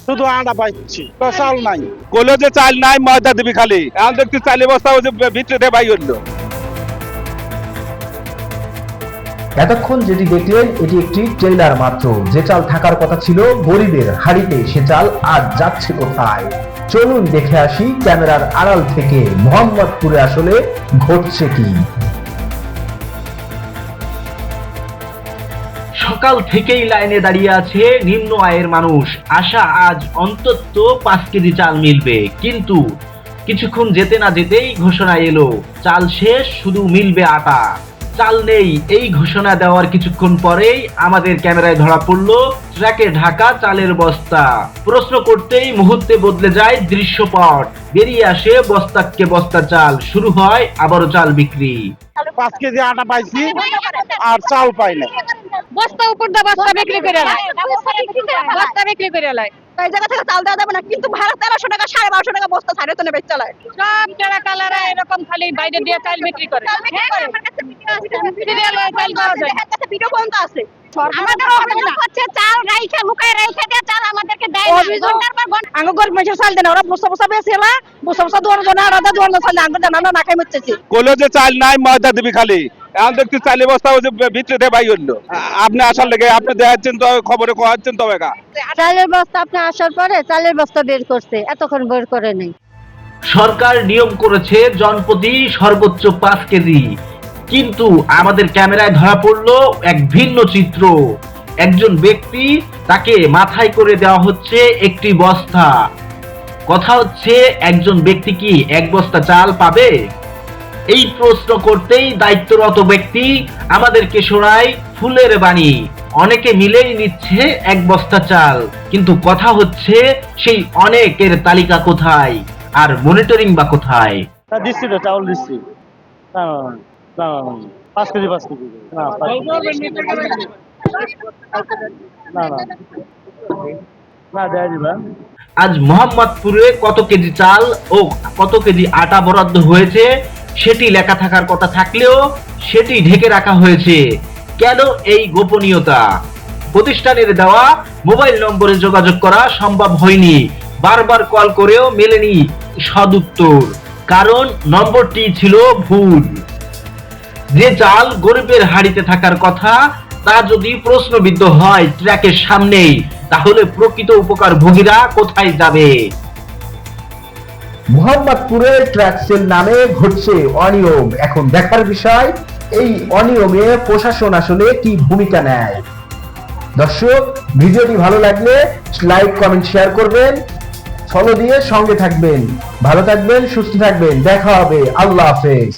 শুধু আটা পাইছি, চাল নাই। কইলো যে চাল নাই, ময়দা দিবি খালি। এখন দেখছি চালি বস্তা ওই যে ভিতরে দিয়ে বাইর হইলো। এতক্ষণ যেটি দেখলেন এটি একটি ট্রেলার মাত্র। যে চাল থাকার কথা ছিল গরিবের হাড়িতে, সে চাল আজ যাচ্ছে কোথায়? চলুন দেখে আসি ক্যামেরার আড়াল থেকে মোহাম্মদপুরে আসলে ঘটছে কি। সকাল থেকেই লাইনে দাঁড়িয়ে আছে নিম্ন আয়ের মানুষ। আশা আজ অন্তত 5 কেজি চাল মিলবে, কিন্তু কিছুক্ষণ যেতে না যেতেই ঘোষণা এলো চাল শেষ, শুধু মিলবে আটা। চাল নেই এই ঘোষণা দেওয়ার কিছুক্ষণ পরেই আমাদের ক্যামেরায় ধরা পড়লো ট্রাকে ঢাকা চালের বস্তা। প্রশ্ন করতেই মুহূর্তে বদলে যায় দৃশ্যপট। বেরিয়ে আসে বস্তাকে বস্তা চাল, শুরু হয় আবারও চাল বিক্রি। 5 কেজি আটা পাইছি আর চাল পাই না। বস্তা উপর দা বস্তা বিক্রি করে লাই, বস্তা বিক্রি করে লাই। এই জায়গা থেকে চাল দেওয়া যাবে না, কিন্তু ভাড়া 1300 টাকা 1250 টাকা বস্তা ছাড়ে তো নেবে চালায়। সব যারা কালারা এরকম খালি বাইরে দিয়ে চাল বিক্রি করে। সিরিয়াল চাল পাওয়া যায়। ভিডিও পর্যন্ত আছে। আমাদের অভিযোগ হচ্ছে চাল রাইখা লুকায় রাইখা দিয়ে চাল আমাদেরকে দেয় না। ঘন্টার পর ঘন্টা আঙ্গ গরিব মানুষের চাল দেন, ওরা বস্তা বস্তা বেচেলা, বস্তা বস্তা দুয়ার জন্য আলাদা দুয়ার চাল আঙ্গ দেন না, না খাই মরতেছি। কইলো যে চাল নাই, ময়দা দিবি খালি। এখন দেখছি চালি বস্তা ওই যে ভিতরে দিয়ে বাইর হইলো। আপনি আসার লেগে আপনি দেখাচ্ছেন তো, খবরে কোয়াচ্ছেন তবে কা। চালের বস্তা আপনি আসার পরে চালের বস্তা বের করছে, এতক্ষণ বের করে নেই। সরকার নিয়ম করেছে জনপ্রতি সর্বোচ্চ 5 কেজি, কিন্তু আমাদের ক্যামেরায় ধরা পড়লো এক ভিন্ন চিত্র। একজন ব্যক্তি, তাকে মাথায় করে দেওয়া হচ্ছে একটি বস্তা। কথা হচ্ছে একজন ব্যক্তি কি এক বস্তা চাল পাবে? এই প্রশ্ন করতেই দায়িত্বরত ব্যক্তি আমাদেরকে শোনায় ফুলের বাণী। অনেকে মিলেই নিচ্ছে এক বস্তা চাল, কিন্তু কথা হচ্ছে সেই অনেকের তালিকা কোথায় আর মনিটরিং বা কোথায়? দিচ্ছি তো, চাউল দিচ্ছি। না না না, 5 কেজি 5 কেজি না, না না না দেয়া দিবা। আজ মোহাম্মদপুরে কত কেজি চাল ও কত কেজি আটা বরাদ্দ হয়েছে সেটি লেখা থাকার কথা থাকলেও সেটি ঢেকে রাখা হয়েছে। কেন এই গোপনীয়তা? প্রতিষ্ঠানের দেওয়া মোবাইল নম্বরে যোগাযোগ করা সম্ভব হয়নি, বারবার কল করেও মেলেনি সদুত্তর, কারণ নম্বরটি ছিল ভুল। যে চাল গরিবের হাড়িতে থাকার কথা তা যদি প্রশ্নবিদ্ধ হয় ট্রাকের সামনেই, তাহলে প্রকৃত উপকার ভোগীরা কোথায় যাবে? মোহাম্মদপুরে ট্রাক সেল নামে ঘটছে অনিয়ম। এখন দেখার বিষয় এই অনিয়মে প্রশাসন আসলে কি ভূমিকা নেয়। দর্শক, ভিডিওটি ভালো লাগলে লাইক কমেন্ট শেয়ার করবেন, ফলো দিয়ে সঙ্গে থাকবেন। ভালো থাকবেন, সুস্থ থাকবেন, দেখা হবে। আল্লাহ হাফেজ।